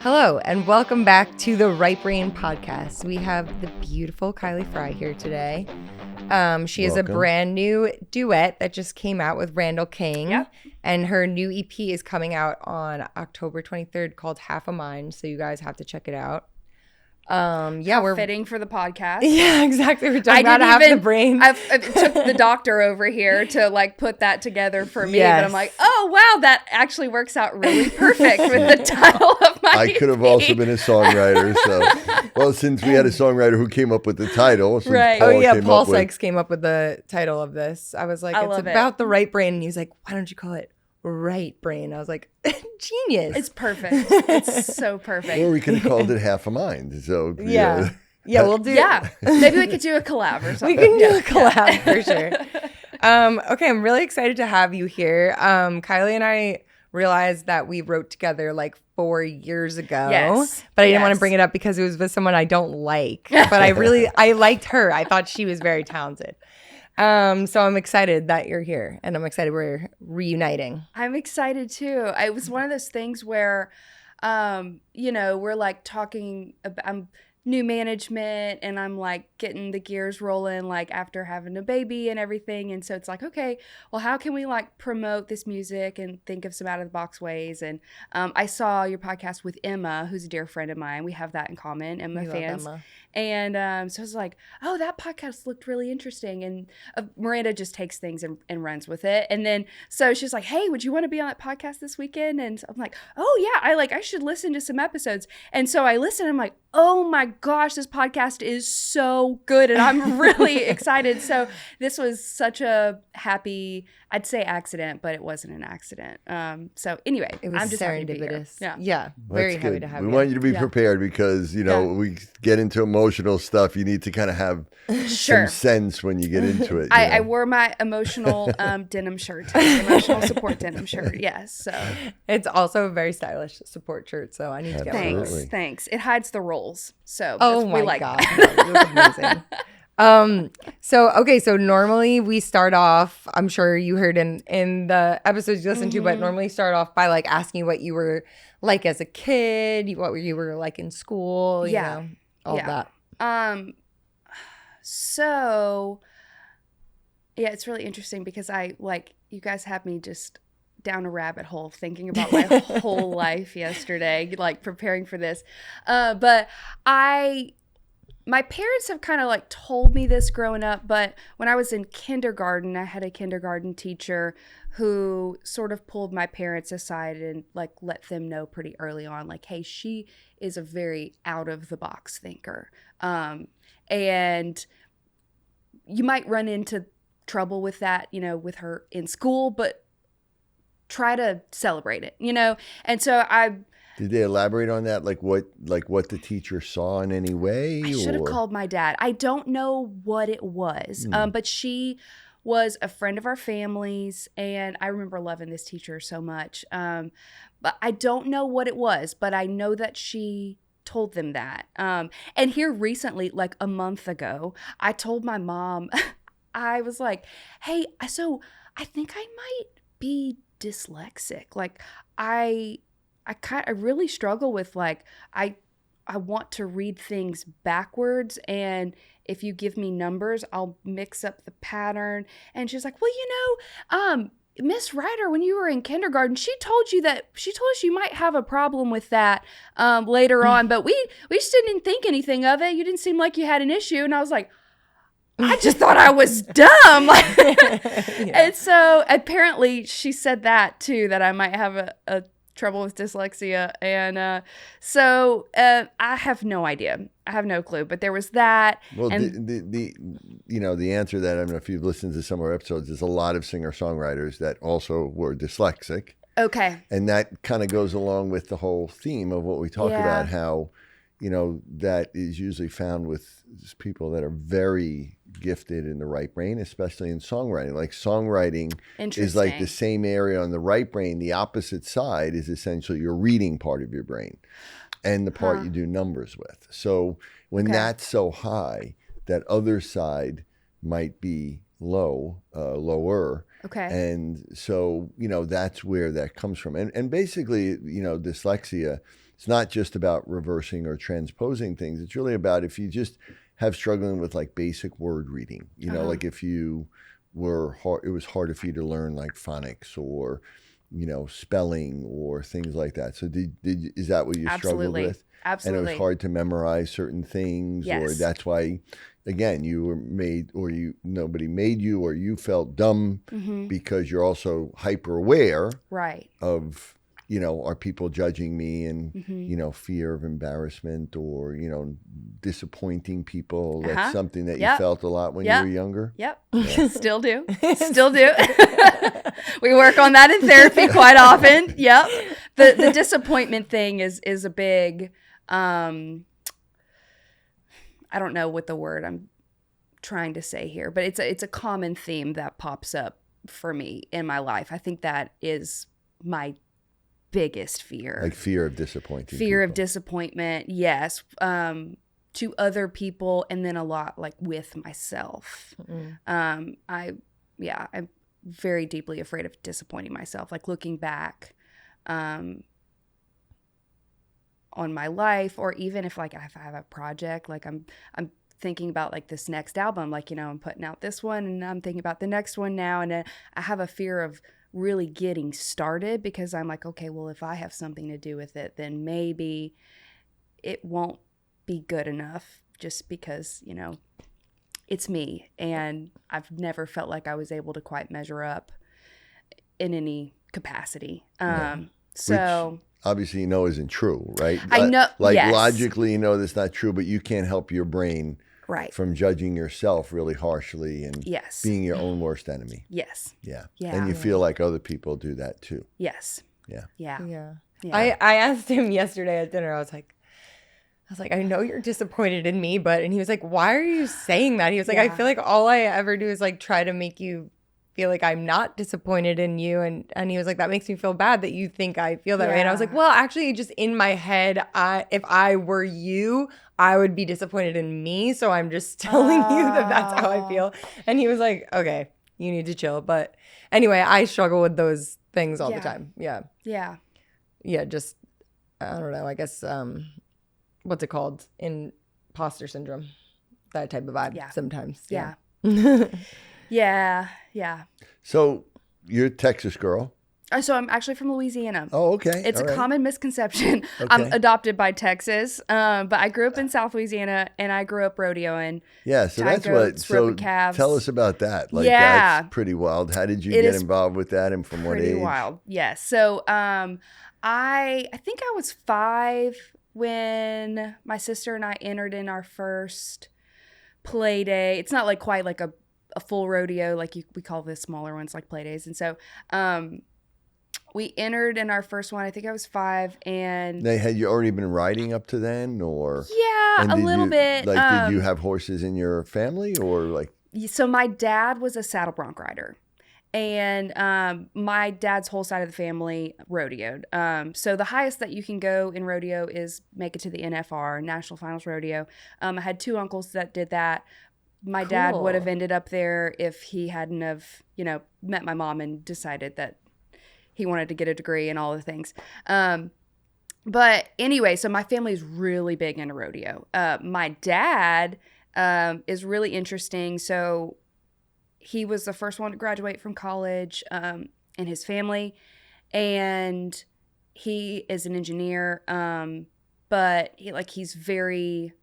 Hello, and welcome back to the Right Brain Podcast. We have the beautiful Kylie Frey here today. She is a brand new duet that just came out with Randall King. Yep. And her new EP is coming out on October 23rd called Half a Mind. So you guys have to check it out. We're fitting for the podcast. Yeah, exactly. We're talking about half the brain. I took the doctor over here to put that together for me, but I'm like, oh wow, that actually works out really perfect with the title of my I could have also been a songwriter. So, since we had a songwriter who came up with the title, right? Paul Sykes came up with the title of this. I was like, it's about the right brain, and he was like, why don't you call it Right Brain? I was like, genius. It's perfect. It's so perfect. Or we could have called it Half a Mind. So yeah, we'll do. Yeah, maybe we could do a collab or something. We can do a collab for sure. Okay, I'm really excited to have you here. Kylie and I realized that we wrote together like 4 years ago. Yes. But I didn't want to bring it up because it was with someone I don't like. But I liked her. I thought she was very talented. So I'm excited that you're here, and I'm excited we're reuniting. I'm excited too. It was one of those things where, we're like talking about new management, and I'm like getting the gears rolling, like after having a baby and everything. And so it's like, okay, well, how can we like promote this music and think of some out of the box ways? And I saw your podcast with Emma, who's a dear friend of mine. We have that in common, Emma fans. Emma. And so I was like, oh, that podcast looked really interesting. And Miranda just takes things and runs with it. And then so she's like, hey, would you want to be on that podcast this weekend? And so I'm like, oh, yeah, I should listen to some episodes. And so I listened. I'm like, oh, my gosh, this podcast is so good. And I'm really excited. So this was such a happy, I'd say accident, but it wasn't an accident. So anyway, it was I'm just serendipitous. Happy to be here. Yeah, very happy to have you. We want you to be prepared because, we get into emotional stuff. You need to kind of have some sense when you get into it. I wore my emotional denim shirt, emotional support denim shirt. Yes. So it's also a very stylish support shirt. So I need to get one of those. Thanks. It hides the rolls. So my God. That's amazing. So normally we start off, I'm sure you heard in the episodes you listened to, but normally start off by like asking what you were like as a kid, what you were like in school, you know, all that. So yeah, it's really interesting because you guys have me just down a rabbit hole thinking about my whole life yesterday, like preparing for this. But my parents have kind of like told me this growing up, but when I was in kindergarten, I had a kindergarten teacher who sort of pulled my parents aside and like let them know pretty early on, like, hey, she is a very out of the box thinker. And you might run into trouble with that, with her in school, but try to celebrate it, And so Did they elaborate on that? Like what the teacher saw in any way? I should have called my dad. I don't know what it was, but she was a friend of our family's, and I remember loving this teacher so much. But I don't know what it was, but I know that she told them that. And here recently, like a month ago, I told my mom, I was like, hey, so I think I might be dyslexic. Like I really struggle with like, I want to read things backwards, and if you give me numbers, I'll mix up the pattern. And she's like, well, Miss Ryder, when you were in kindergarten, she told us you might have a problem with that later on, but we just didn't think anything of it. You didn't seem like you had an issue. And I was like, I just thought I was dumb. And so apparently she said that too, that I might have a trouble with dyslexia. And so I have no idea. I have no clue, but there was that. Well, the answer to that, I don't know if you've listened to some of our episodes, there's a lot of singer-songwriters that also were dyslexic. Okay. And that kind of goes along with the whole theme of what we talk about, how, that is usually found with people that are very gifted in the right brain, especially in songwriting. Like songwriting is like the same area on the right brain. The opposite side is essentially your reading part of your brain and the part you do numbers with. So when that's so high, that other side might be lower. Okay. And so, that's where that comes from. And basically, dyslexia it's not just about reversing or transposing things. It's really about if you just have struggling with like basic word reading, you know, like if you it was harder for you to learn like phonics or, you know, spelling or things like that. So is that what you struggled with? Absolutely. And it was hard to memorize certain things, or that's why, again, you were made, or nobody made you, or you felt dumb because you're also hyper aware of, you know, are people judging me, and you know, fear of embarrassment, or, you know, disappointing people. That's something that you felt a lot when you were younger. Yep. Yeah. Still do. We work on that in therapy quite often. Yep. The disappointment thing is a big, I don't know what the word I'm trying to say here, but it's a common theme that pops up for me in my life. I think that is my biggest fear. Like fear of disappointing fear people. Of disappointment, yes, to other people, and then a lot like with myself. I'm very deeply afraid of disappointing myself, like looking back on my life, or even if I have a project, like I'm thinking about like this next album, like, you know, I'm putting out this one and I'm thinking about the next one now, and I have a fear of really getting started, because I'm like, okay, well, if I have something to do with it, then maybe it won't be good enough, just because, you know, it's me, and I've never felt like I was able to quite measure up in any capacity. So which obviously you know isn't true, right? I know, logically you know that's not true, but you can't help your brain from judging yourself really harshly and being your own worst enemy. Yes. Yeah. And you feel like other people do that too. Yes. Yeah. I asked him yesterday at dinner, I was like, I know you're disappointed in me, and he was like, why are you saying that? He was like, I feel like all I ever do is like try to make you feel like I'm not disappointed in you. And he was like, that makes me feel bad that you think I feel that way. And I was like, well, actually, just in my head, if I were you, I would be disappointed in me. So I'm just telling you that that's how I feel. And he was like, okay, you need to chill. But anyway, I struggle with those things all the time. Yeah. Just, I don't know, I guess, what's it called? Imposter syndrome. That type of vibe sometimes. Yeah. So you're a Texas girl. So I'm actually from Louisiana. Oh, okay. It's a common misconception. Okay. I'm adopted by Texas, but I grew up in South Louisiana, and I grew up rodeoing. Yeah, so that's what. So tell us about that. Like, that's pretty wild. How did you get involved with that, and from what age? Pretty wild. Yes. So I think I was 5 when my sister and I entered in our first play day. It's not like quite like a full rodeo, like we call the smaller ones like play days. And so we entered in our first one. I think I was 5, and had you already been riding up to then, or a little bit? Like, did you have horses in your family, or like? So my dad was a saddle bronc rider, and my dad's whole side of the family rodeoed. So the highest that you can go in rodeo is make it to the NFR, National Finals Rodeo. I had 2 uncles that did that. My dad would have ended up there if he hadn't have, you know, met my mom and decided that he wanted to get a degree and all the things. But anyway, so my family is really big into rodeo. My dad is really interesting. So he was the first one to graduate from college in his family, and he is an engineer. But he's very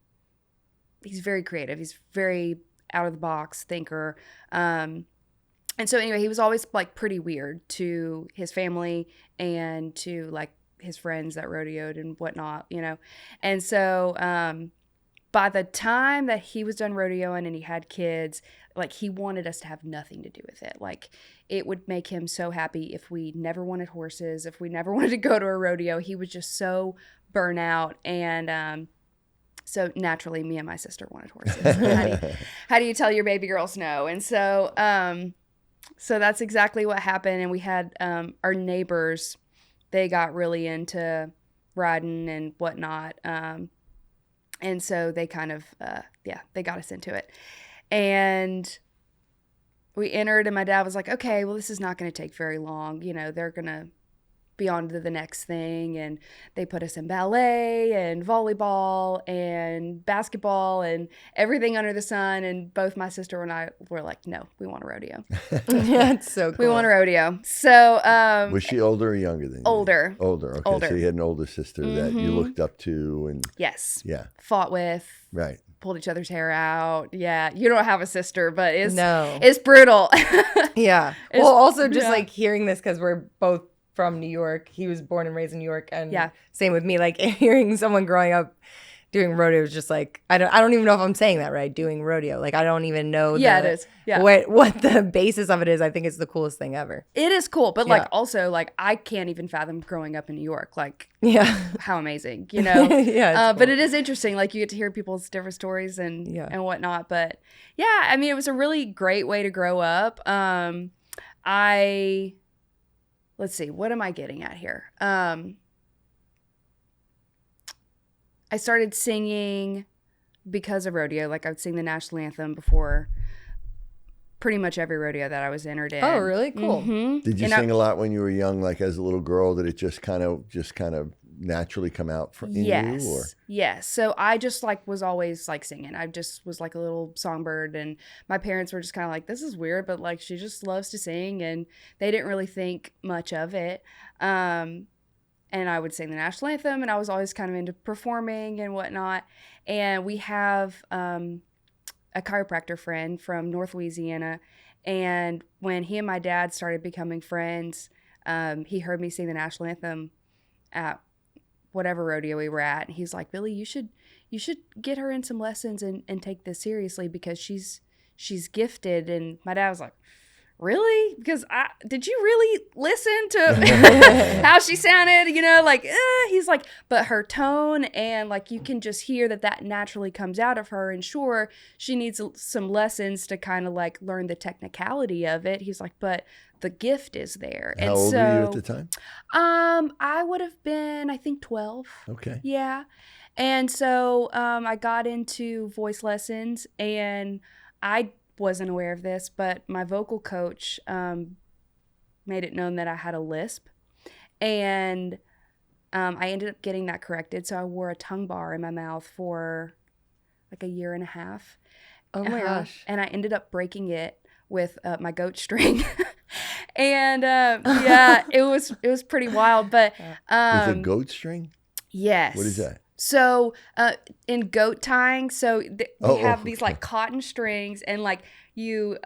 creative. He's very out of the box thinker. And so anyway, he was always like pretty weird to his family and to like his friends that rodeoed and whatnot, you know? And so, by the time that he was done rodeoing and he had kids, like he wanted us to have nothing to do with it. Like it would make him so happy if we never wanted horses, if we never wanted to go to a rodeo. He was just so burnt out. And, so naturally, me and my sister wanted horses. How do you tell your baby girls no? And so, so that's exactly what happened. And we had our neighbors; they got really into riding and whatnot. And so they kind of, they got us into it. And we entered, and my dad was like, "Okay, well, this is not going to take very long. You know, they're gonna be on to the next thing, and they put us in ballet and volleyball and basketball and everything under the sun, and both my sister and I were like, no, we want a rodeo. Yeah, it's so cool. We want a rodeo. So was she older or younger than you? Older. Okay, older. so you had an older sister that you looked up to, and yes, yeah, fought with, right, pulled each other's hair out. Yeah, you don't have a sister, but No. it's brutal. Yeah. It's- Well, also just yeah. like hearing this, because we're both from New York. He was born and raised in New York, and Yeah. same with me. Like hearing someone growing up doing rodeo is just like, I don't even know if I'm saying that right. Doing rodeo, like I don't even know. Yeah, it is. Yeah, what the basis of it is. I think it's the coolest thing ever. it is cool, but Yeah. like also like I can't even fathom growing up in New York. Like Yeah. how amazing, you know. Yeah. It's But cool. it is interesting. Like you get to hear people's different stories and Yeah. and whatnot. But yeah, I mean, it was a really great way to grow up. Let's see, what am I getting at here? I started singing because of rodeo. Like I would sing the national anthem before pretty much every rodeo that I was entered in. Oh, really? Cool. Mhm. Did you And sing a lot when you were young, like as a little girl? Did it just kind of naturally come out in Yes. you? Or? Yes. So I just like was always like singing. I just was like a little songbird, and my parents were just kind of like, this is weird, but like she just loves to sing, and they didn't really think much of it. And I would sing the national anthem, and I was always kind of into performing and whatnot. And we have a chiropractor friend from North Louisiana, and when he and my dad started becoming friends, he heard me sing the national anthem at whatever rodeo we were at, and he's like, Billy, you should get her in some lessons and take this seriously, because she's gifted. And my dad was like, really? Because did you really listen to how she sounded? You know, like he's like, but her tone, and like you can just hear that naturally comes out of her, and sure, she needs some lessons to kind of like learn the technicality of it. He's like, but the gift is there. How old were you at the time? I would have been, I think, 12. Okay. Yeah. And so I got into voice lessons, and I wasn't aware of this, but my vocal coach made it known that I had a lisp, and I ended up getting that corrected. So I wore a tongue bar in my mouth for like a year and a half. Oh my gosh. And I ended up breaking it with my goat string. And yeah, it was pretty wild. But With a goat string? yes. What is that? So in goat tying, so we have these okay. like cotton strings, and like you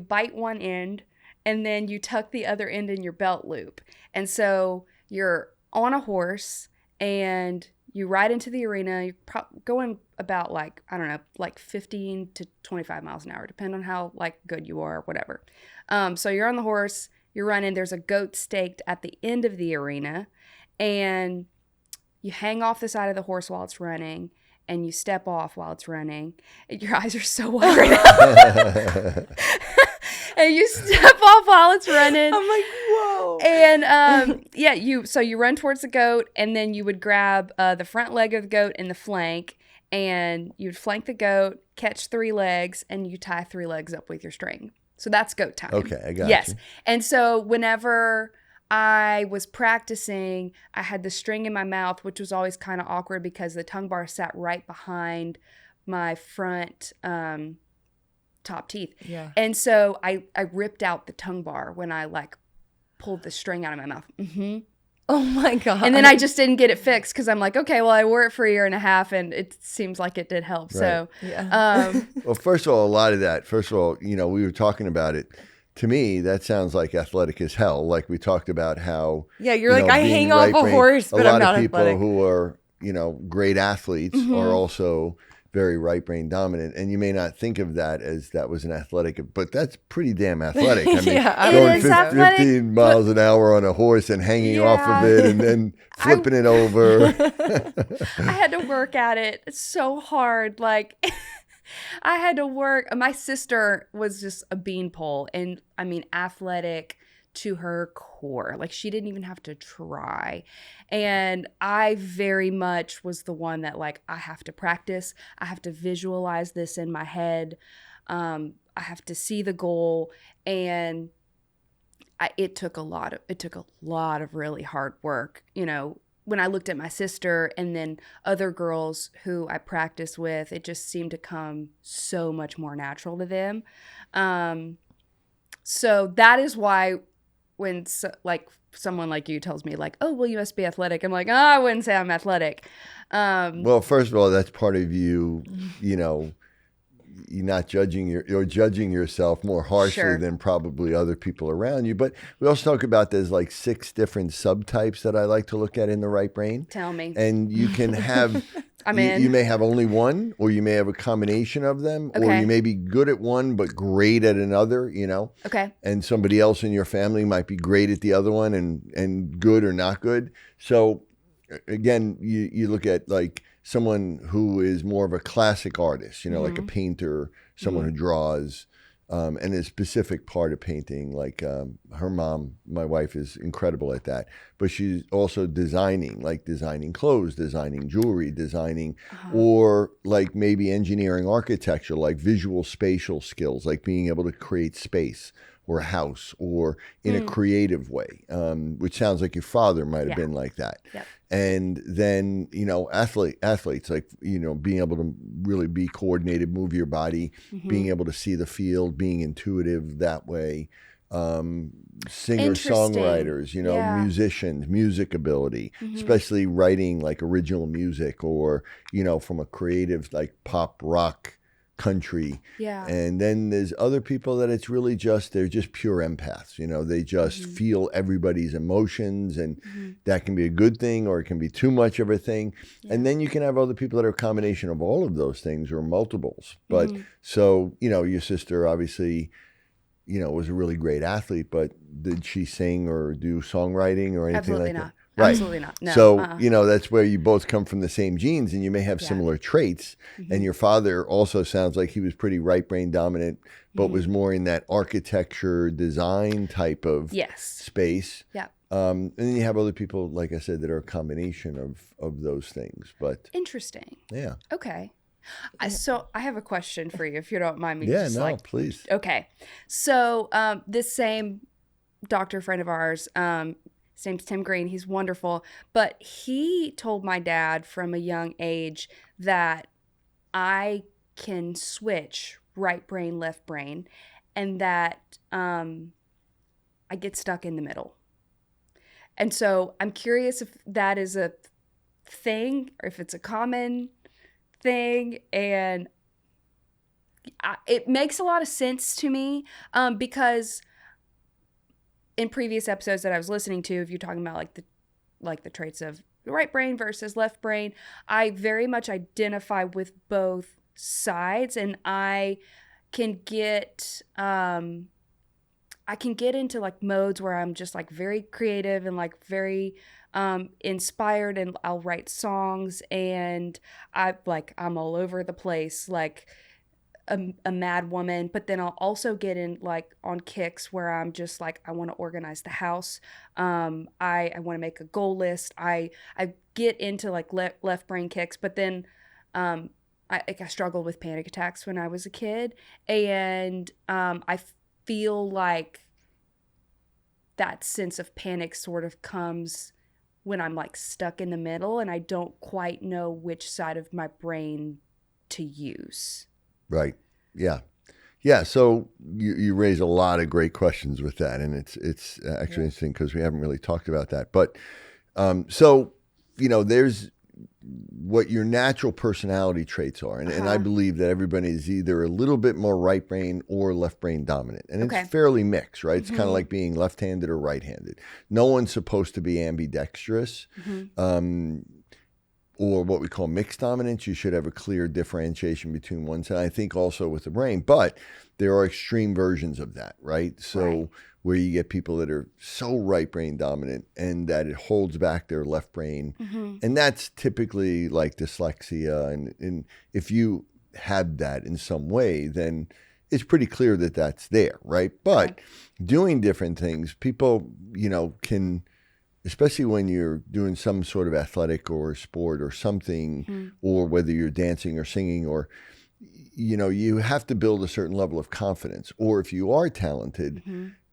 bite one end, and then you tuck the other end in your belt loop, and so you're on a horse and you ride into the arena. You're going about like, I don't know, like 15 to 25 miles an hour, depending on how like good you are or whatever. So you're on the horse, you're running. There's a goat staked at the end of the arena, and you hang off the side of the horse while it's running, and you step off while it's running. And your eyes are so wide right now. And you step off while it's running. I'm like, whoa. And yeah, you run towards the goat, and then you would grab the front leg of the goat and the flank, and you'd flank the goat, catch 3 legs, and you tie 3 legs up with your string. So that's goat time. Okay, I got Yes. you. And so whenever I was practicing, I had the string in my mouth, which was always kind of awkward because the tongue bar sat right behind my front top teeth. Yeah. And so I ripped out the tongue bar when I like pulled the string out of my mouth. Mm-hmm. Oh my God. And then I just didn't get it fixed because I'm like, okay, well, I wore it for a year and a half, and it seems like it did help. Right. So, Yeah. Well, first of all, a lot of that, first of all, you know, we were talking about it. To me, that sounds like athletic as hell. Like we talked about how, Yeah, you're like, I being hang off a right-brained, horse, but a I'm lot not of people athletic. who are, great athletes are also very right brain dominant. And you may not think of that as that was an athletic, but that's pretty damn athletic. I mean, Yeah, I going It is athletic, 15 miles an hour on a horse and hanging off of it and then flipping it over. I had to work at it so hard. Like, I had to work. My sister was just a beanpole, and I mean, athletic to her core. Like, she didn't even have to try. And I very much was the one that, like, I have to practice. I have to visualize this in my head. I have to see the goal. And it took a lot of really hard work. You know, when I looked at my sister and then other girls who I practice with, it just seemed to come so much more natural to them. So that is why when someone like you tells me like, oh, well, you must be athletic, I'm like, oh, I wouldn't say I'm athletic. Well, first of all, that's part of you, you know, you're not judging you're judging yourself more harshly than probably other people around you. But we also talk about there's like 6 different subtypes that I like to look at in the right brain. Tell me. And you can have, you may have only one, or you may have a combination of them, or you may be good at one, but great at another, you know? Okay. And somebody else in your family might be great at the other one and good or not good. So again, you look at like someone who is more of a classic artist, you know, like a painter, someone who draws, and a specific part of painting. Like her mom, my wife, is incredible at that. But she's also designing, like designing clothes, designing jewelry, designing, or like maybe engineering architecture, like visual spatial skills, like being able to create space or a house or in a creative way, which sounds like your father might have been like that. Yep. And then, you know, athletes, like, you know, being able to really be coordinated, move your body, being able to see the field, being intuitive that way. Singers, songwriters, you know, musicians, music ability, especially writing like original music or, you know, from a creative like pop rock country. Yeah. And then there's other people that it's really just, they're just pure empaths. You know, they just feel everybody's emotions, and that can be a good thing or it can be too much of a thing. Yeah. And then you can have other people that are a combination of all of those things or multiples. But so, you know, your sister obviously, you know, was a really great athlete, but did she sing or do songwriting or anything Absolutely like not. that? Right. Absolutely not. No. So, you know, that's where you both come from the same genes and you may have similar traits. And your father also sounds like he was pretty right brain dominant, but was more in that architecture design type of space. Yeah. And then you have other people, like I said, that are a combination of those things. But interesting. Yeah. Okay. So I have a question for you, if you don't mind me. Yeah, no, please. Okay. So this same doctor friend of ours, his name's Tim Green. He's wonderful. But he told my dad from a young age that I can switch right brain, left brain, and that I get stuck in the middle. And so I'm curious if that is a thing or if it's a common thing. And it makes a lot of sense to me because in previous episodes that I was listening to, if you're talking about like the traits of the right brain versus left brain, I very much identify with both sides, and I can get into like modes where I'm just like very creative and like very inspired, and I'll write songs, and I'm all over the place, like a mad woman. But then I'll also get in like on kicks where I'm just like, I want to organize the house. I want to make a goal list. I get into like left brain kicks, but then I struggled with panic attacks when I was a kid, and I feel like that sense of panic sort of comes when I'm like stuck in the middle and I don't quite know which side of my brain to use. Right. Yeah. Yeah. So you raise a lot of great questions with that. And it's actually interesting because we haven't really talked about that. But so, you know, there's what your natural personality traits are. And I believe that everybody is either a little bit more right brain or left brain dominant. And it's fairly mixed, right? It's kind of like being left-handed or right-handed. No one's supposed to be ambidextrous. Or what we call mixed dominance. You should have a clear differentiation between one side. I think also with the brain, but there are extreme versions of that, right? So where you get people that are so right brain dominant and that it holds back their left brain. And that's typically like dyslexia. And if you have that in some way, then it's pretty clear that that's there, right? But doing different things, people, you know, can, especially when you're doing some sort of athletic or sport or something, or whether you're dancing or singing, or, you know, you have to build a certain level of confidence. Or if you are talented,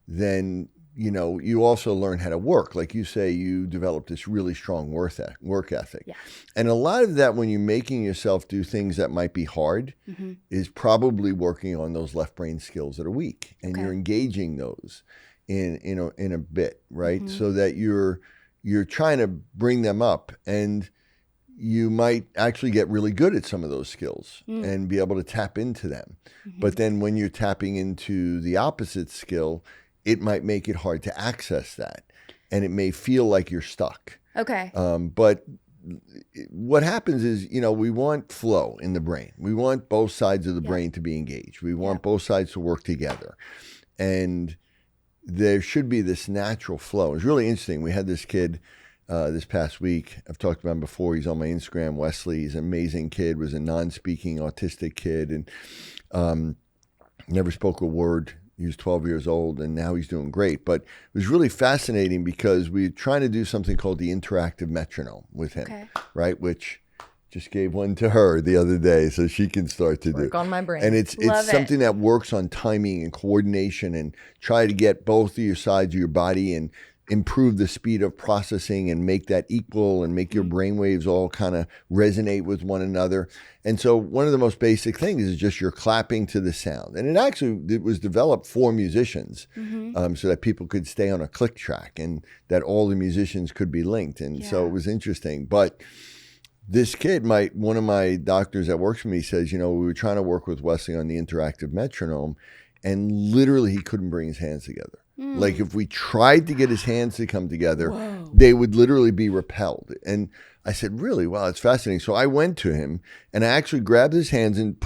then you also learn how to work. Like you say, you develop this really strong work ethic. Yeah. And a lot of that, when you're making yourself do things that might be hard, is probably working on those left brain skills that are weak. And you're engaging those in a bit, right? So that you're trying to bring them up, and you might actually get really good at some of those skills and be able to tap into them. But then when you're tapping into the opposite skill, it might make it hard to access that, and it may feel like you're stuck. Okay. But what happens is, we want flow in the brain. We want both sides of the brain to be engaged. We want both sides to work together. And there should be this natural flow. It's really interesting. We had this kid this past week. I've talked about him before. He's on my Instagram, Wesley. He's an amazing kid, was a non-speaking autistic kid, and never spoke a word. He was 12 years old, and now he's doing great. But it was really fascinating because we were trying to do something called the interactive metronome with him, right? Which just gave one to her the other day so she can start to work on my brain. And it's something that works on timing and coordination, and try to get both of your sides of your body and improve the speed of processing and make that equal and make your brain waves all kind of resonate with one another. And so one of the most basic things is just you're clapping to the sound. And it was developed for musicians so that people could stay on a click track and that all the musicians could be linked. And so it was interesting. But this kid, one of my doctors that works for me says, we were trying to work with Wesley on the interactive metronome, and literally he couldn't bring his hands together. Like if we tried to get his hands to come together, they would literally be repelled. And I said, really? Wow, it's fascinating. So I went to him and I actually grabbed his hands and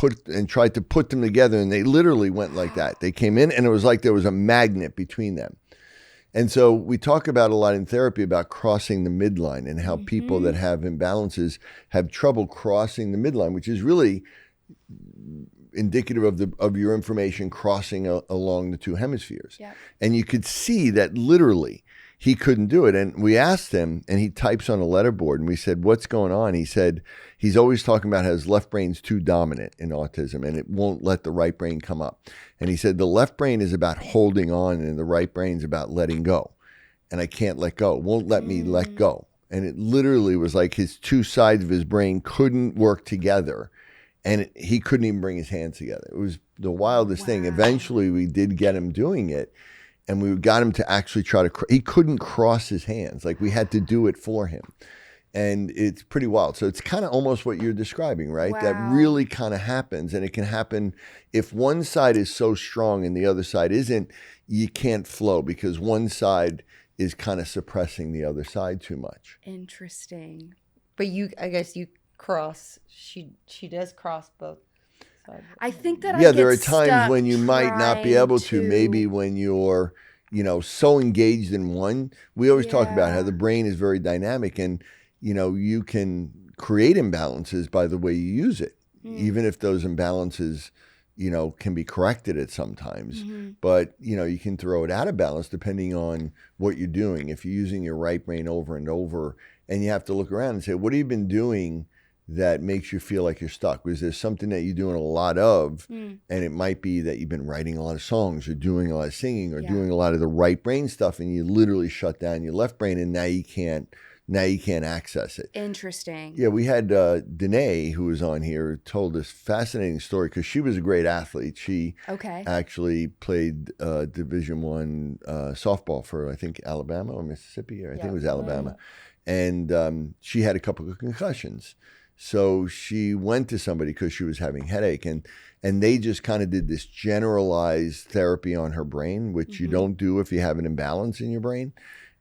tried to put them together, and they literally went like that. They came in and it was like there was a magnet between them. And so we talk about a lot in therapy about crossing the midline, and how people that have imbalances have trouble crossing the midline, which is really indicative of your information crossing along the two hemispheres. Yep. And you could see that literally he couldn't do it. And we asked him, and he types on a letterboard, and we said, what's going on? He said he's always talking about how his left brain's too dominant in autism, and it won't let the right brain come up. And he said the left brain is about holding on, and the right brain's about letting go. And I can't let go. It won't let me let go. And it literally was like his two sides of his brain couldn't work together. And he couldn't even bring his hands together. It was the wildest thing. Eventually, we did get him doing it, and we got him to actually try to. He couldn't cross his hands. Like, we had to do it for him, and it's pretty wild. So it's kind of almost what you're describing, right? That really kind of happens, and it can happen if one side is so strong and the other side isn't. You can't flow because one side is kind of suppressing the other side too much. Interesting. But I guess you cross. She does cross both sides. I think that there are times when you might not be able to. Maybe when you're so engaged in one. We always talk about how the brain is very dynamic, and you can create imbalances by the way you use it, even if those imbalances can be corrected at sometimes. But you can throw it out of balance depending on what you're doing. If you're using your right brain over and over, and you have to look around and say, what have you been doing that makes you feel like you're stuck? Was there something that you're doing a lot of? And it might be that you've been writing a lot of songs, or doing a lot of singing, or doing a lot of the right brain stuff, and you literally shut down your left brain, and now you can't access it. Interesting. Yeah, we had Danae, who was on here, told this fascinating story because she was a great athlete. She actually played Division I softball for, I think, Alabama or Mississippi, or I think it was Alabama. And she had a couple of concussions. So she went to somebody because she was having headache, and they just kind of did this generalized therapy on her brain, which you don't do if you have an imbalance in your brain,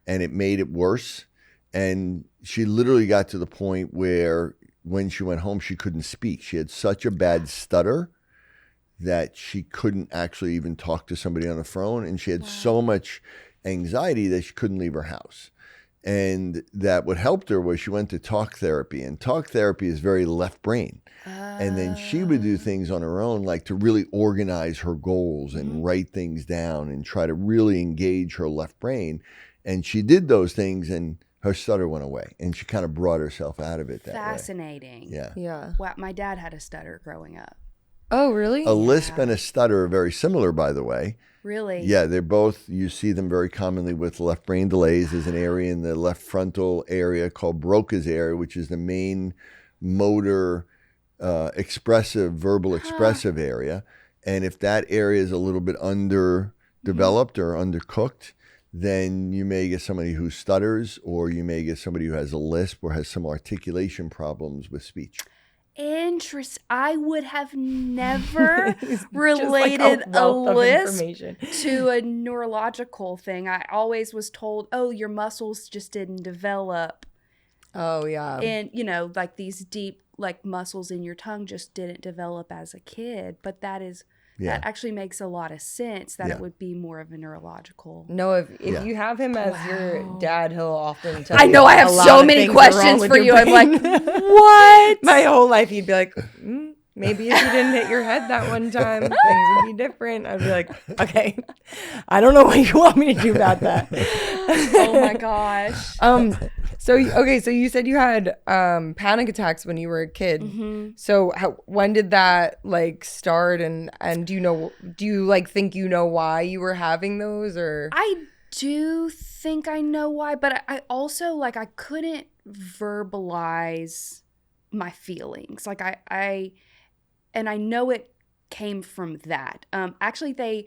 and it made it worse. And she literally got to the point where when she went home, she couldn't speak. She had such a bad stutter that she couldn't actually even talk to somebody on the phone, and she had so much anxiety that she couldn't leave her house. And that what helped her was she went to talk therapy, and talk therapy is very left brain. And then she would do things on her own, like to really organize her goals and write things down and try to really engage her left brain. And she did those things, and her stutter went away, and she kind of brought herself out of it that way. Fascinating. Yeah. Yeah. Wow, my dad had a stutter growing up. Oh, really? A lisp and a stutter are very similar, by the way. Really? Yeah, they're both, you see them very commonly with left brain delays. There's an area in the left frontal area called Broca's area, which is the main motor expressive, verbal expressive area. And if that area is a little bit underdeveloped or undercooked, then you may get somebody who stutters, or you may get somebody who has a lisp or has some articulation problems with speech. Interesting. I would have never related like a lisp to a neurological thing. I always was told, oh, your muscles just didn't develop. Oh, yeah. And, you know, like these deep, like muscles in your tongue just didn't develop as a kid. But that actually makes a lot of sense that it would be more of a neurological. No, if you have him as your dad, he'll often tell I you know I have so many questions for you. I'm like, what? My whole life, he'd be like, maybe if you didn't hit your head that one time, things would be different. I'd be like, okay, I don't know what you want me to do about that. Oh my gosh. So you said you had panic attacks when you were a kid. Mm-hmm. So when did that like start, and do you like think you know why you were having those, or? I do think I know why, but I also like I couldn't verbalize my feelings. Like I know it came from that. Actually they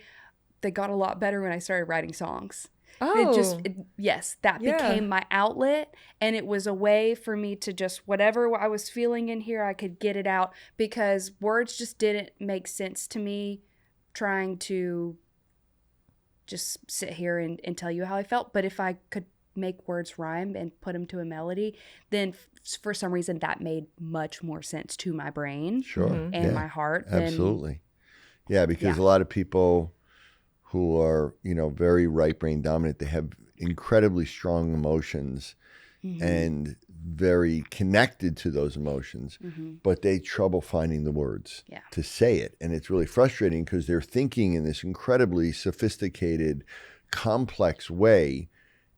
got a lot better when I started writing songs. Oh. That became my outlet, and it was a way for me to just whatever I was feeling in here, I could get it out, because words just didn't make sense to me trying to just sit here and tell you how I felt. But if I could make words rhyme and put them to a melody, then for some reason that made much more sense to my brain and my heart. Absolutely. Yeah, because a lot of people who are, very right brain dominant, they have incredibly strong emotions and very connected to those emotions, but they trouble finding the words to say it. And it's really frustrating because they're thinking in this incredibly sophisticated, complex way,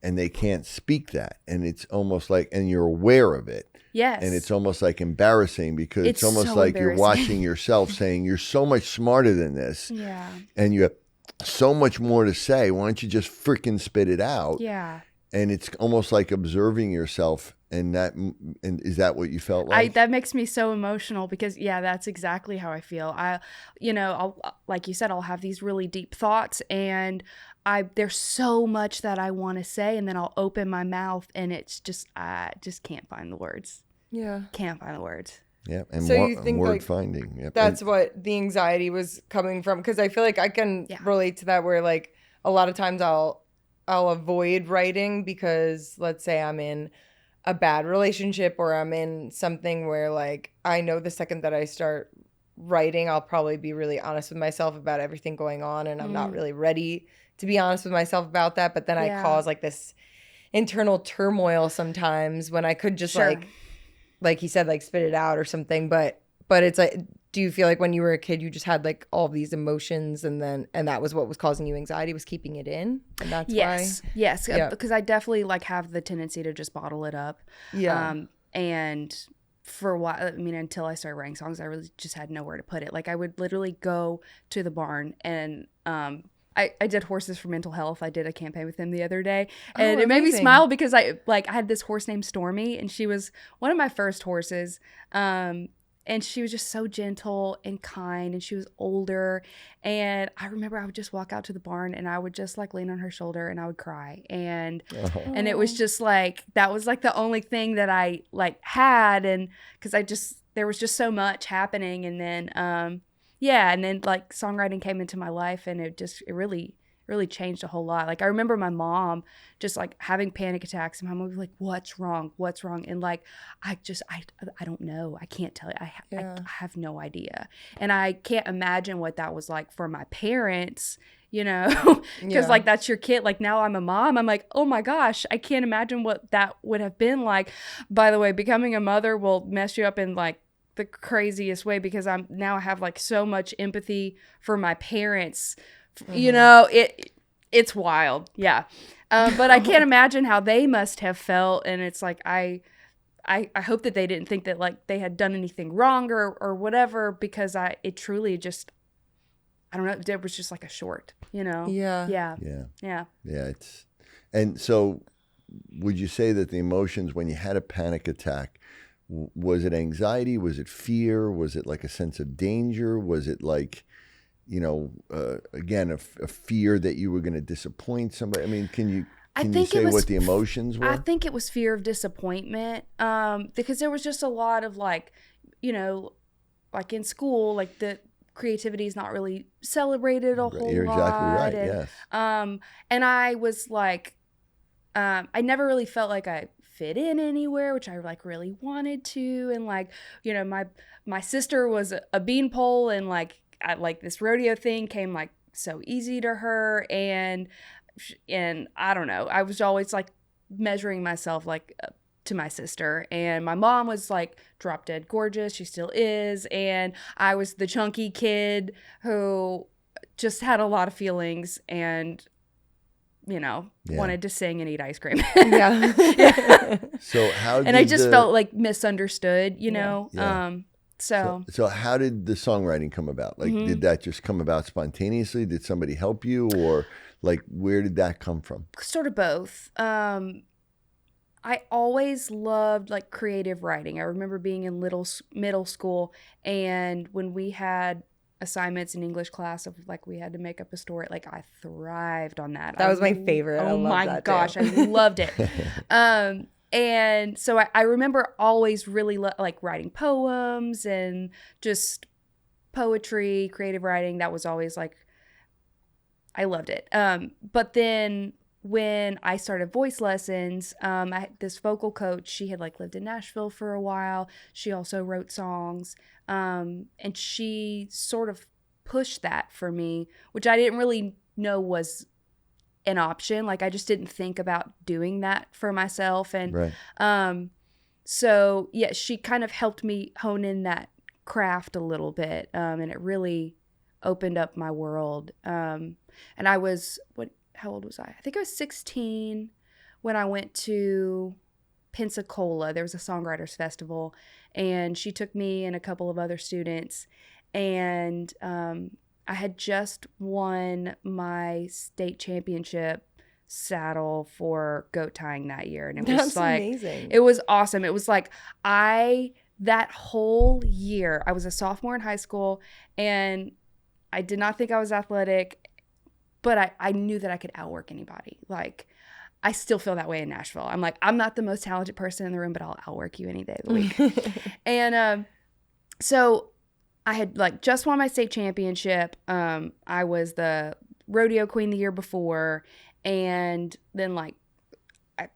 and they can't speak that. And it's almost like, and you're aware of it. Yes. And it's almost like embarrassing, because it's almost so like you're watching yourself saying, you're so much smarter than this. Yeah. And you have so much more to say. Why don't you just freaking spit it out? Yeah. And it's almost like observing yourself. And is that what you felt like? That makes me so emotional, because that's exactly how I feel. I'll, like you said, I'll have these really deep thoughts, and there's so much that I want to say, and then I'll open my mouth, and it's just, I just can't find the words. Yeah. Can't find the words. Yeah, and so you think word like finding. Yep. That's what the anxiety was coming from, because I feel like I can relate to that, where like a lot of times I'll avoid writing because, let's say I'm in a bad relationship, or I'm in something where like I know the second that I start writing, I'll probably be really honest with myself about everything going on, and I'm not really ready to be honest with myself about that. But then I cause like this internal turmoil sometimes when I could just like he said, like spit it out or something. But it's like, do you feel like when you were a kid, you just had like all these emotions, and that was what was causing you anxiety, was keeping it in? And that's why? Yes. Because I definitely like have the tendency to just bottle it up. Yeah. And for a while, until I started writing songs, I really just had nowhere to put it. Like I would literally go to the barn, and I did horses for mental health. I did a campaign with him the other day, and it made me smile, because I had this horse named Stormy, and she was one of my first horses. And she was just so gentle and kind, and she was older. And I remember I would just walk out to the barn, and I would just like lean on her shoulder, and I would cry. And and it was just like, that was like the only thing that I like had, and because there was just so much happening. And then and then like songwriting came into my life, and it really changed a whole lot. Like I remember my mom just like having panic attacks, and my mom would be like, what's wrong? And like, I don't know. I can't tell you. I have no idea. And I can't imagine what that was like for my parents, because like that's your kid. Like now I'm a mom. I'm like, oh my gosh, I can't imagine what that would have been like. By the way, becoming a mother will mess you up in like the craziest way, because I have like so much empathy for my parents. It's wild. Yeah. But I can't imagine how they must have felt. And it's like, I I hope that they didn't think that like they had done anything wrong or whatever, because it truly just, I don't know, it was just like a short, you know? Yeah. Yeah. Yeah. Yeah. Yeah. And so would you say that the emotions when you had a panic attack, was it anxiety? Was it fear? Was it like a sense of danger? Was it like, you know, again, a fear that you were going to disappoint somebody? I mean, can you say what the emotions were? I think it was fear of disappointment, because there was just a lot of like, you know, like in school, like the creativity is not really celebrated a whole You're exactly lot. right. And, Yes. And I was like, I never really felt like I fit in anywhere, which I like really wanted to. And like, you know, my sister was a beanpole, and like this rodeo thing came like so easy to her. And I don't know, I was always like measuring myself like to my sister, and my mom was like drop dead gorgeous. She still is. And I was the chunky kid who just had a lot of feelings and, you know, wanted to sing and eat ice cream. Yeah. So how did and I just felt like misunderstood, you know? Yeah. So how did the songwriting come about? Like, did that just come about spontaneously? Did somebody help you, or like, where did that come from? Sort of both. I always loved like creative writing. I remember being in middle school, and when we had assignments in English class of like we had to make up a story, like I thrived on that. That was my favorite. Oh my gosh, too. I loved it. And so I remember always really like writing poems and just poetry, creative writing. That was always like, I loved it. But then when I started voice lessons, I had this vocal coach. She had like lived in Nashville for a while. She also wrote songs. And she sort of pushed that for me, which I didn't really know was an option. Like I just didn't think about doing that for myself. And so yeah, she kind of helped me hone in that craft a little bit. And it really opened up my world. And I was, how old was I? I think I was 16 when I went to Pensacola. There was a songwriters festival, and she took me and a couple of other students, and I had just won my state championship saddle for goat tying that year. And it was like amazing. It was awesome. It was like that whole year, I was a sophomore in high school, and I did not think I was athletic, but I knew that I could outwork anybody. Like, I still feel that way in Nashville. I'm like, I'm not the most talented person in the room, but I'll outwork you any day of the week. And so I had like just won my state championship. I was the rodeo queen the year before. And then like I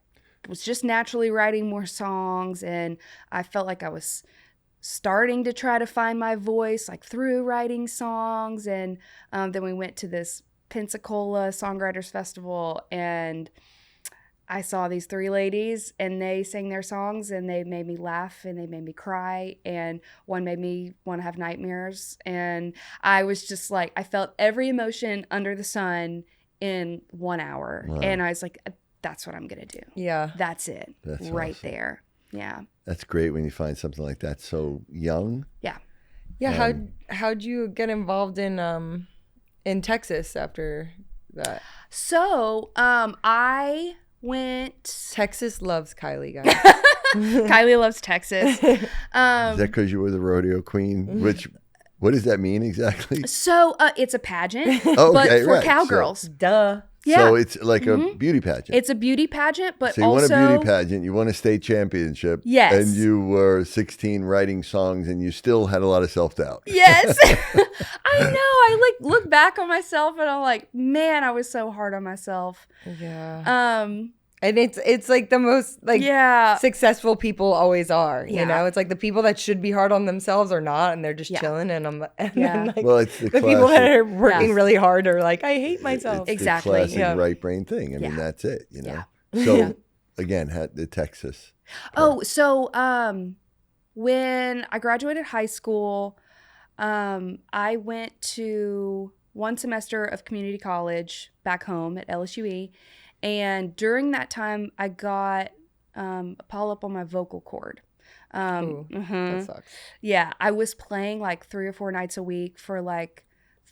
was just naturally writing more songs. And I felt like I was starting to try to find my voice like through writing songs. And then we went to this Pensacola Songwriters Festival, and I saw these three ladies, and they sang their songs, and they made me laugh, and they made me cry, and one made me want to have nightmares. And I was just like, I felt every emotion under the sun in 1 hour. Wow. And I was like, that's what I'm going to do. Yeah. That's it. That's right awesome. There. Yeah. That's great when you find something like that so young. Yeah. Yeah. How'd you get involved in Texas after that? So, I went. Texas loves Kylie, guys. Kylie loves Texas. Is that because you were the rodeo queen? What does that mean exactly? So it's a pageant, but for cowgirls. So, duh. Yeah. So it's like a beauty pageant. It's a beauty pageant, but so you also... won a beauty pageant, you won a state championship. Yes. And you were 16 writing songs, and you still had a lot of self-doubt. Yes. I know. I like look back on myself, and I'm like, man, I was so hard on myself. Yeah. And it's like the most like successful people always are. You know, it's like the people that should be hard on themselves are not, and they're just chilling. And then like well, it's the people that are working really hard are like, I hate myself. It's exactly the classic right brain thing. I mean, that's it. You know. Yeah. So again, had the Texas. Oh, so when I graduated high school, I went to one semester of community college back home at LSUE. And during that time, I got a polyp on my vocal cord. That sucks. Yeah, I was playing like 3 or 4 nights a week for like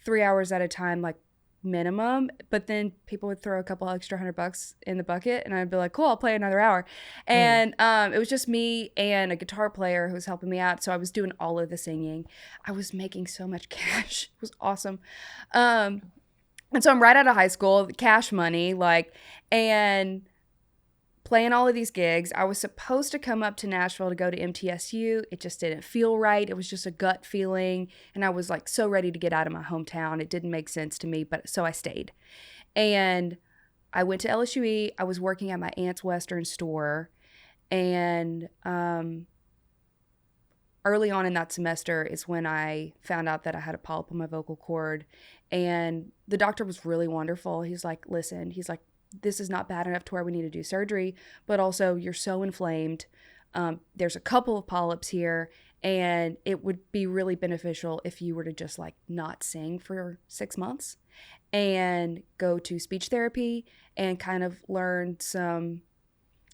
3 hours at a time, like minimum. But then people would throw a couple extra $100 in the bucket, and I'd be like, cool, I'll play another hour. And it was just me and a guitar player who was helping me out. So I was doing all of the singing. I was making so much cash. It was awesome. And so I'm right out of high school, cash money, like, and playing all of these gigs. I was supposed to come up to Nashville to go to MTSU. It just didn't feel right. It was just a gut feeling. And I was like so ready to get out of my hometown. It didn't make sense to me, but so I stayed. And I went to LSUE. I was working at my aunt's Western store. And early on in that semester is when I found out that I had a polyp on my vocal cord. And the doctor was really wonderful. He's like, listen, he's like, this is not bad enough to where we need to do surgery, but also you're so inflamed. There's a couple of polyps here, and it would be really beneficial if you were to just like not sing for 6 months and go to speech therapy and kind of learn some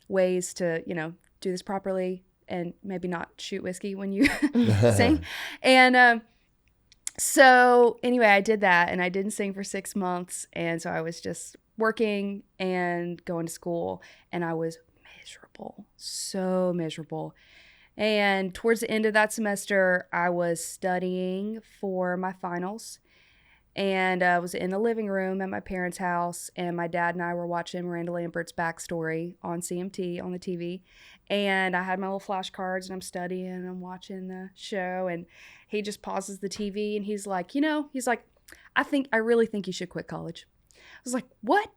ways to, do this properly and maybe not shoot whiskey when you sing. And so anyway, I did that, and I didn't sing for 6 months. And so I was just working and going to school, and I was miserable, so miserable. And towards the end of that semester, I was studying for my finals, and I was in the living room at my parents' house, and my dad and I were watching Miranda Lambert's backstory on CMT on the TV, and I had my little flashcards, and I'm studying, and I'm watching the show, and he just pauses the TV, and he's like, I really think you should quit college. I was like, what?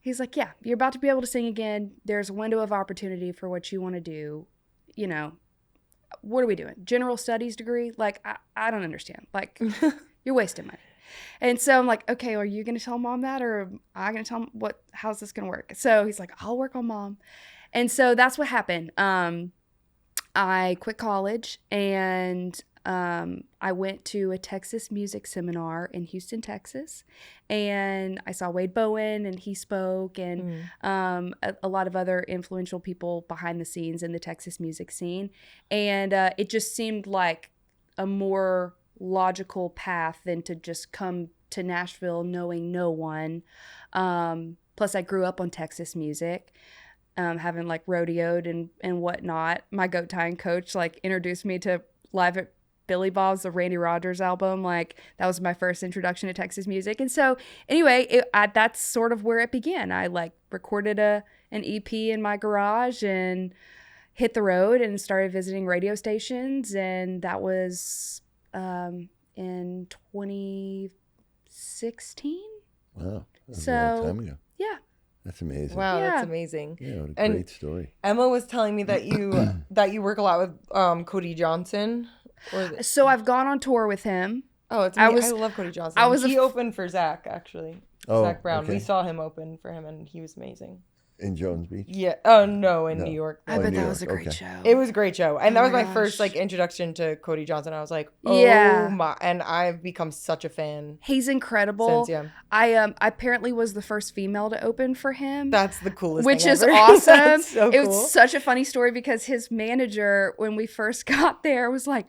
He's like, yeah, you're about to be able to sing again. There's a window of opportunity for what you want to do. What are we doing? General studies degree? Like, I don't understand. Like, you're wasting money. And so I'm like, okay, are you going to tell mom that, or am I going to tell him how's this going to work? So he's like, I'll work on mom. And so that's what happened. I quit college, and I went to a Texas music seminar in Houston, Texas, and I saw Wade Bowen, and he spoke, and a lot of other influential people behind the scenes in the Texas music scene. And it just seemed like a more logical path than to just come to Nashville knowing no one. Plus, I grew up on Texas music. Having like rodeoed and whatnot. My goat tying coach like introduced me to Live at Billy Bob's, the Randy Rogers album. Like, that was my first introduction to Texas music. And so anyway, that's sort of where it began. I like recorded an EP in my garage and hit the road and started visiting radio stations. And that was in 2016. Wow. That's so a long time ago. Yeah. That's amazing. Wow, Yeah. that's amazing. Yeah, what a And great story. Emma was telling me that you work a lot with Cody Johnson. So I've gone on tour with him. Oh, it's amazing. I love Cody Johnson. He opened for Zach, actually. Oh, Zach Brown. okay. We saw him open for him, and he was amazing. In Jones Beach? Yeah. Oh, no, in New York. I bet New that York. was a great Okay. show. It was a great show. And that was my gosh. first like introduction to Cody Johnson. I was like, oh Yeah. my, and I've become such a fan He's incredible. since, yeah. I apparently was the first female to open for him. That's the coolest Which thing is ever. awesome. That's so It cool. was such a funny story because his manager, when we first got there, was like,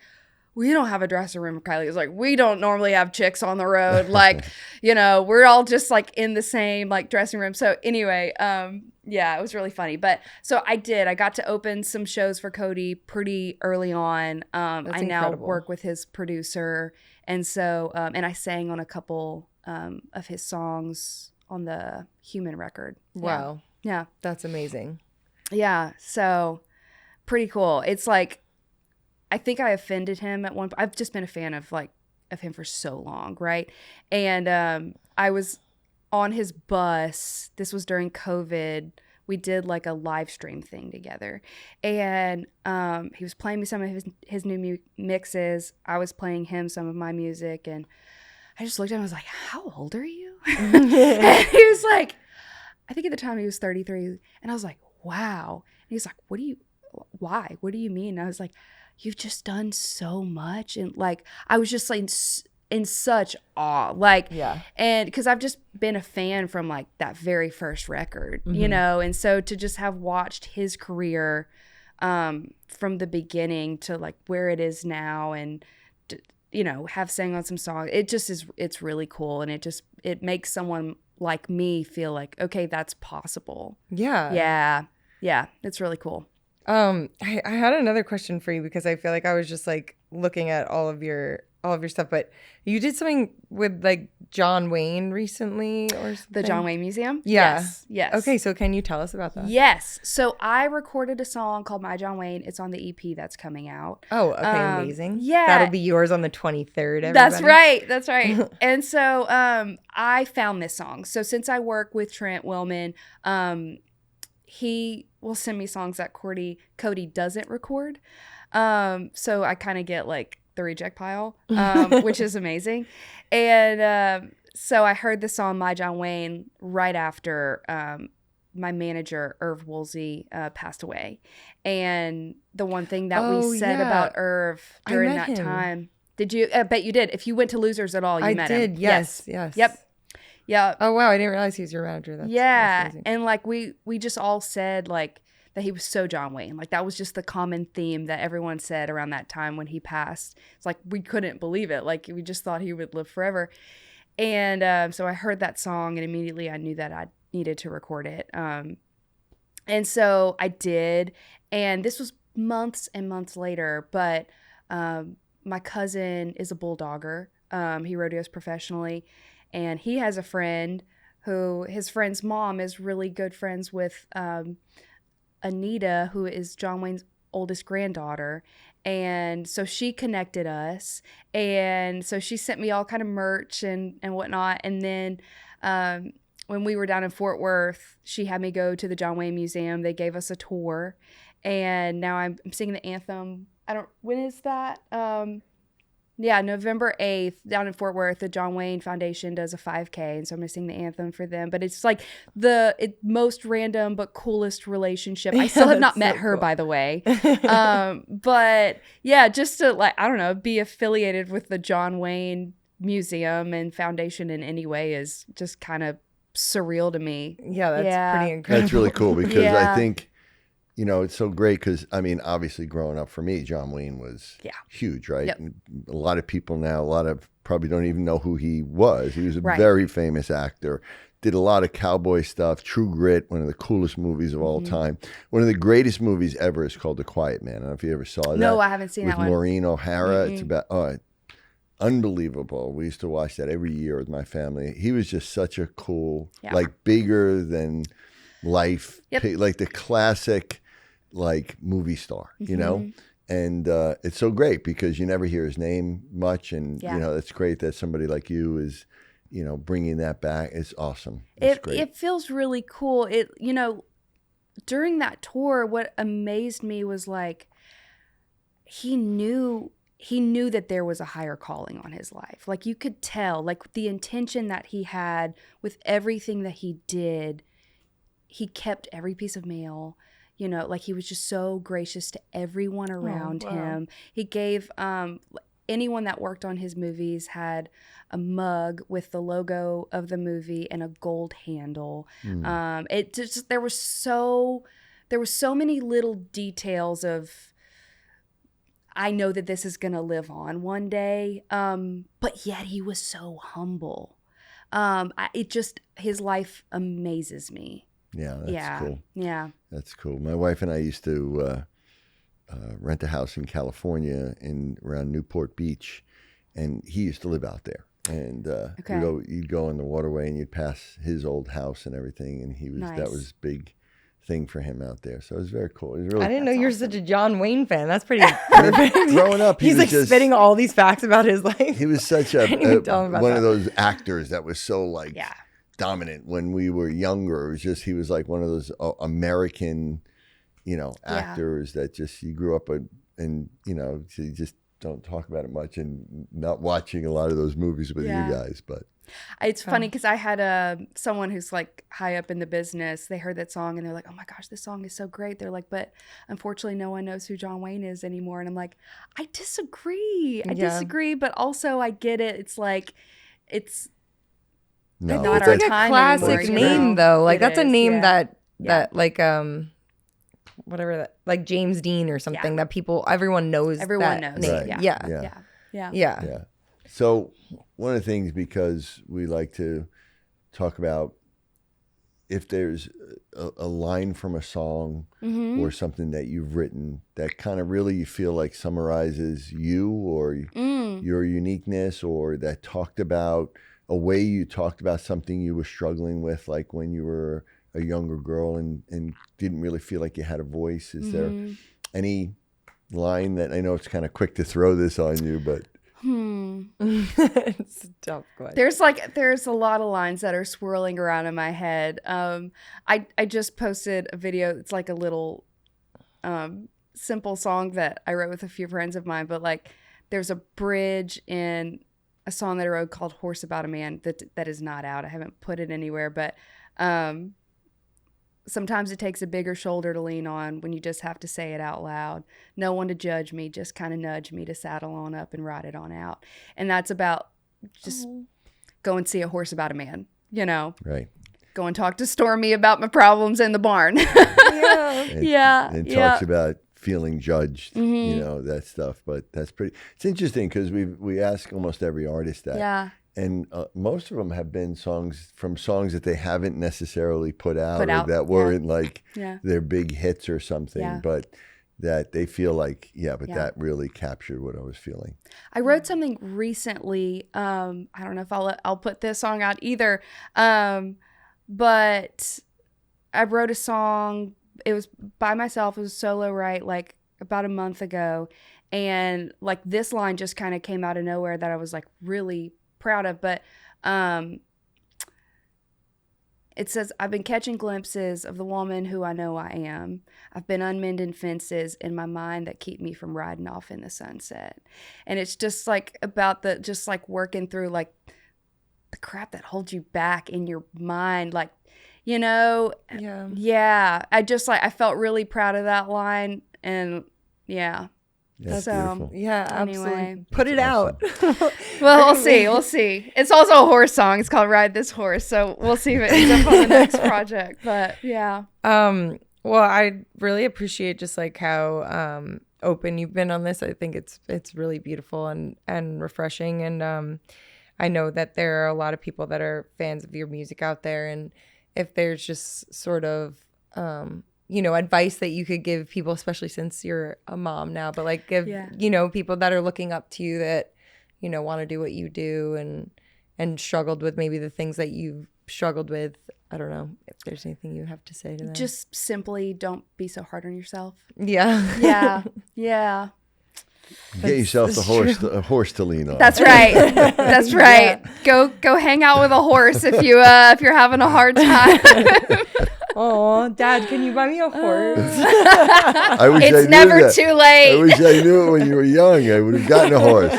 we don't have a dressing room, Kylie. It was like, we don't normally have chicks on the road. Like, we're all just like in the same like dressing room. So anyway, yeah, it was really funny. But so I got to open some shows for Cody pretty early on. I now incredible. work with his producer. And so, and I sang on a couple of his songs on the Human record. Wow. Yeah. That's amazing. Yeah. So pretty cool. It's like, I think I offended him at one point. I've just been a fan of him for so long, right? And I was on his bus. This was during COVID. We did like a live stream thing together, and he was playing me some of his new mixes. I was playing him some of my music, and I just looked at him. I was like, "How old are you?" And he was like, I think at the time he was 33, and I was like, "Wow." And he's like, "Why? What do you mean?" And I was like, you've just done so much. And like, I was just like in such awe, like, Yeah. and because I've just been a fan from like that very first record, and so to just have watched his career from the beginning to like where it is now, and have sang on some songs. It just is, it's really cool, and it makes someone like me feel like, okay, that's possible. Yeah, it's really cool. I had another question for you, because I feel like I was just like looking at all of your stuff, but you did something with like John Wayne recently or something? The John Wayne Museum? Yeah. Yes. Okay, so can you tell us about that? Yes. So I recorded a song called My John Wayne. It's on the EP that's coming out. Oh, okay, amazing. Yeah. That'll be yours on the 23rd, everybody. That's right. And so I found this song. So since I work with Trent Willman, he will send me songs that Cody doesn't record. So I kind of get like the reject pile, which is amazing. And so I heard the song My John Wayne right after my manager, Irv Woolsey, passed away. And the one thing that we said about Irv during that time. Did you? I bet you did. If you went to Losers at all, you met him. I did, yes. Yep. Yeah. Oh, wow. I didn't realize he was your manager. That's and like we just all said like that he was so John Wayne. Like that was just the common theme that everyone said around that time when he passed. It's like we couldn't believe it. Like we just thought he would live forever. And so I heard that song, and immediately I knew that I needed to record it. And so I did. And this was months and months later. But my cousin is a bulldogger. He rodeos professionally. And he has a friend who, his friend's mom is really good friends with Anita, who is John Wayne's oldest granddaughter. And so she connected us. And so she sent me all kind of merch and whatnot. And then when we were down in Fort Worth, she had me go to the John Wayne Museum. They gave us a tour. And now I'm singing the anthem. When is that? November 8th, down in Fort Worth, the John Wayne Foundation does a 5K, and so I'm going to sing the anthem for them. But it's like the most random but coolest relationship. I still have not met her, by the way. But yeah, just to like, I don't know, be affiliated with the John Wayne Museum and Foundation in any way is just kind of surreal to me. Yeah, that's pretty incredible. That's really cool, because I think, it's so great because, I mean, obviously growing up for me, John Wayne was huge, right? Yep. And a lot of people now, probably don't even know who he was. He was a very famous actor, did a lot of cowboy stuff, True Grit, one of the coolest movies of all time. One of the greatest movies ever is called The Quiet Man. I don't know if you ever saw that. No, I haven't seen that one. With Maureen O'Hara. It's about, unbelievable. We used to watch that every year with my family. He was just such a cool, like bigger than life, like the classic, like movie star, and it's so great because you never hear his name much, and it's great that somebody like you is, bringing that back. It's awesome. It's great. It feels really cool. It, during that tour, what amazed me was like he knew that there was a higher calling on his life. Like you could tell, like the intention that he had with everything that he did. He kept every piece of mail. Like he was just so gracious to everyone around him. He gave anyone that worked on his movies had a mug with the logo of the movie and a gold handle. It just there were so many little details of, I know that this is gonna live on one day. But yet he was so humble. His life amazes me. Yeah, that's cool. Yeah. That's cool. My wife and I used to rent a house in California around Newport Beach, and he used to live out there. And you'd go on the waterway and you'd pass his old house and everything, and that was a big thing for him out there. So it was very cool. It was really, I didn't know you were such a John Wayne fan. That's pretty perfect. Growing up, he's like just spitting all these facts about his life. He was such one of those actors that was so like dominant when we were younger. It was just, he was like one of those American, actors that just you grew up with, and so you just don't talk about it much, and not watching a lot of those movies with you guys. But it's funny because I had someone who's like high up in the business. They heard that song and they're like, "Oh my gosh, this song is so great." They're like, "But unfortunately, no one knows who John Wayne is anymore." And I'm like, I disagree. I disagree, but also I get it. It's like no, not it's our like a time classic anymore, name though. Like that's a name that Yeah. like whatever that, like James Dean or something that everyone knows. Everyone that knows. name. Right. Yeah. So one of the things, because we like to talk about if there's a line from a song or something that you've written that kind of really you feel like summarizes you or your uniqueness, or that talked about a way you talked about something you were struggling with, like when you were a younger girl and didn't really feel like you had a voice. Is there any line that, I know it's kind of quick to throw this on you, but It's a tough question. There's a lot of lines that are swirling around in my head. I just posted a video. It's like a little simple song that I wrote with a few friends of mine, but like there's a bridge in a song that I wrote called Horse About a Man that is not out. I haven't put it anywhere, but sometimes it takes a bigger shoulder to lean on when you just have to say it out loud. No one to judge me, just kind of nudge me to saddle on up and ride it on out. And that's about just go and see a horse about a man, you know? right. Go and talk to Stormy about my problems in the barn. And talks about feeling judged, you know, that stuff. But that's pretty, it's interesting because we ask almost every artist that. Yeah. And most of them have been songs that they haven't necessarily put out or that weren't like their big hits or something, but that they feel like, that really captured what I was feeling. I wrote something recently. I don't know if I'll put this song out either. But I wrote a song. It was by myself. It was solo write like about a month ago. And like this line just kind of came out of nowhere that I was like really proud of, but it says, I've been catching glimpses of the woman who I know I am. I've been unmending fences in my mind that keep me from riding off in the sunset. And it's just like about just like working through like the crap that holds you back in your mind, like, you know. I felt really proud of that line, and That's so beautiful. Yeah, absolutely. Anyway. Put it out. Well, we'll see. It's also a horse song. It's called Ride This Horse. So we'll see if it ends up on the next project. But yeah. Well, I really appreciate just like how open you've been on this. I think it's really beautiful and refreshing. And I know that there are a lot of people that are fans of your music out there. And if there's just sort of advice that you could give people, especially since you're a mom now, but like give, people that are looking up to you that, want to do what you do and struggled with maybe the things that you've struggled with. I don't know if there's anything you have to say to them. Just simply don't be so hard on yourself. Yeah. Yeah. Get yourself a horse to lean on. That's right. That's right. Yeah. Go hang out with a horse if you're having a hard time. Oh, Dad, can you buy me a horse? It's never too late. I wish I knew it when you were young. I would have gotten a horse.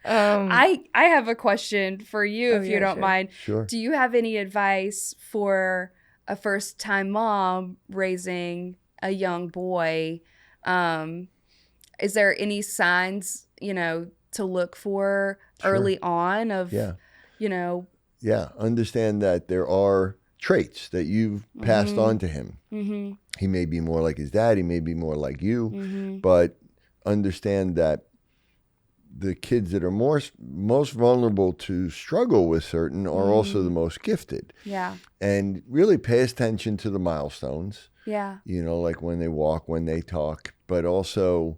I have a question for you, if you don't mind. Sure. Do you have any advice for a first-time mom raising a young boy? Is there any signs, to look for early on of, Yeah, understand that there are traits that you've passed on to him. Mm-hmm. He may be more like his dad, he may be more like you, but understand that the kids that are most vulnerable to struggle with certain are also the most gifted. Yeah. And really pay attention to the milestones. Yeah. Like when they walk, when they talk, but also,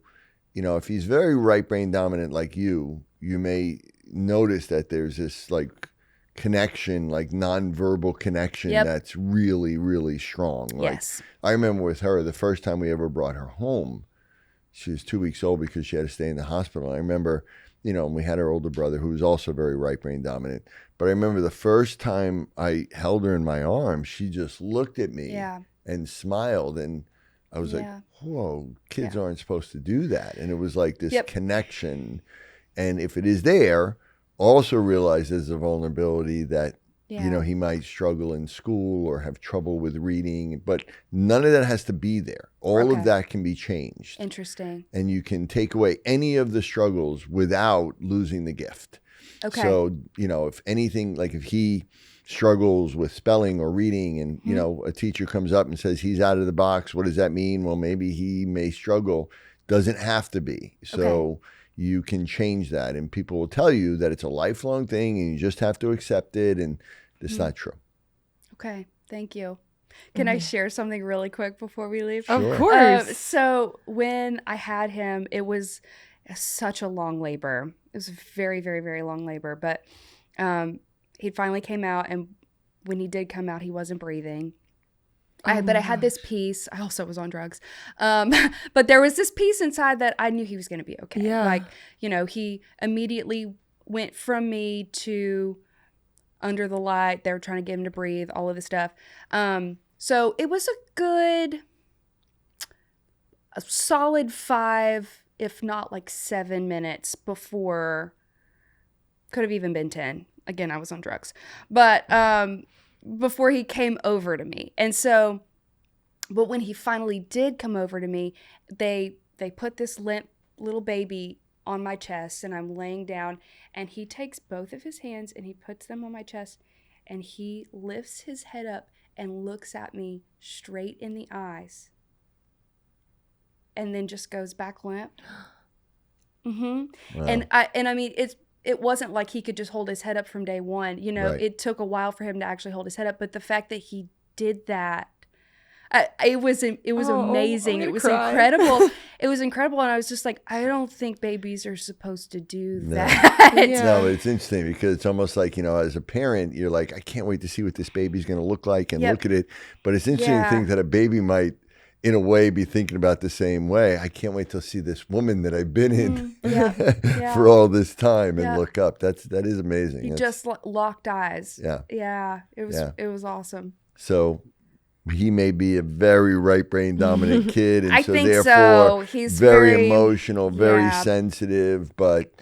if he's very right brain dominant like you may notice that there's this like connection, like nonverbal connection that's really, really strong. Like, yes. I remember with her, the first time we ever brought her home, she was 2 weeks old because she had to stay in the hospital. I remember, and we had her older brother who was also very right brain dominant. But I remember the first time I held her in my arms, she just looked at me and smiled. And I was like, whoa, kids aren't supposed to do that. And it was like this connection. And if it is there, also realize there's a vulnerability that, he might struggle in school or have trouble with reading, but none of that has to be there. All of that can be changed. Interesting. And you can take away any of the struggles without losing the gift. Okay. So, if anything, like if he struggles with spelling or reading, and you know, a teacher comes up and says he's out of the box, what does that mean? Well, maybe he may struggle. Doesn't have to be. So you can change that, and people will tell you that it's a lifelong thing and you just have to accept it, and it's not true. Okay, thank you. Can I share something really quick before we leave? Sure. Of course. So when I had him, it was such a long labor. It was a very, very, very long labor. But he finally came out, and when he did come out, he wasn't breathing. But I had this piece. I also was on drugs. But there was this piece inside that I knew he was going to be okay. Yeah. Like, you know, he immediately went from me to under the light. They were trying to get him to breathe, all of this stuff. So it was a solid 5, if not like 7 minutes before, could have even been 10. Again, I was on drugs. But before he came over to me. And so, but when he finally did come over to me, they put this limp little baby on my chest, and I'm laying down, and he takes both of his hands and he puts them on my chest, and he lifts his head up and looks at me straight in the eyes, and then just goes back limp. Wow. And I mean, it wasn't like he could just hold his head up from day one. You know, It took a while for him to actually hold his head up, but the fact that he did that, it was amazing. It was incredible. It was incredible, and I was just like, I don't think babies are supposed to do that. No, it's interesting because it's almost like, you know, as a parent, you're like, I can't wait to see what this baby's going to look like and look at it. But it's interesting to think that a baby might, in a way, be thinking about the same way. I can't wait to see this woman that I've been in for all this time and look up. That is amazing. You just locked eyes. Yeah. It was awesome. So he may be a very right brain dominant kid, and I so think therefore so. He's very emotional, very sensitive, but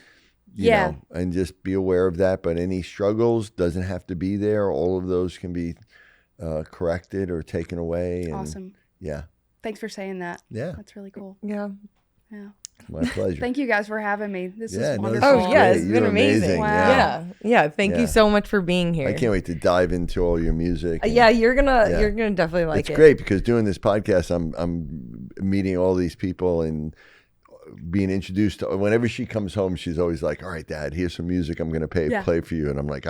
you know, and just be aware of that. But any struggles doesn't have to be there. All of those can be corrected or taken away. And, awesome. Yeah. Thanks for saying that. Yeah. That's really cool. Yeah. My pleasure. Thank you guys for having me. This is wonderful. Oh, yeah, it's been amazing. Wow. Yeah. Thank you so much for being here. I can't wait to dive into all your music. You're gonna definitely like it. It's great because doing this podcast, I'm meeting all these people and being introduced to. Whenever she comes home, she's always like, "All right, Dad, here's some music I'm gonna play for you," and I'm like,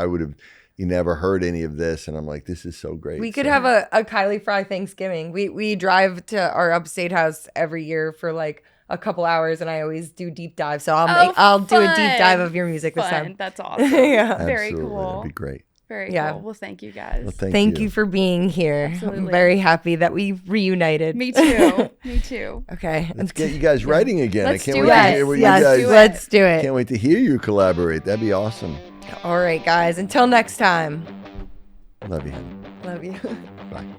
You never heard any of this, and I'm like, this is so great. We could have a Kylie Frey Thanksgiving. We drive to our upstate house every year for like a couple hours, and I always do deep dive. So I'll do a deep dive of your music this time. That's awesome. Very cool. That'd be great. Very cool. Well, thank you guys. Well, thank you for being here. Absolutely. I'm very happy that we reunited. Me too. Me too. Okay. Let's get you guys writing again. Let's I can't do wait it. to hear what Yes, you guys. let's do it. Can't wait to hear you collaborate. That'd be awesome. All right, guys. Until next time. Love you. Love you. Bye.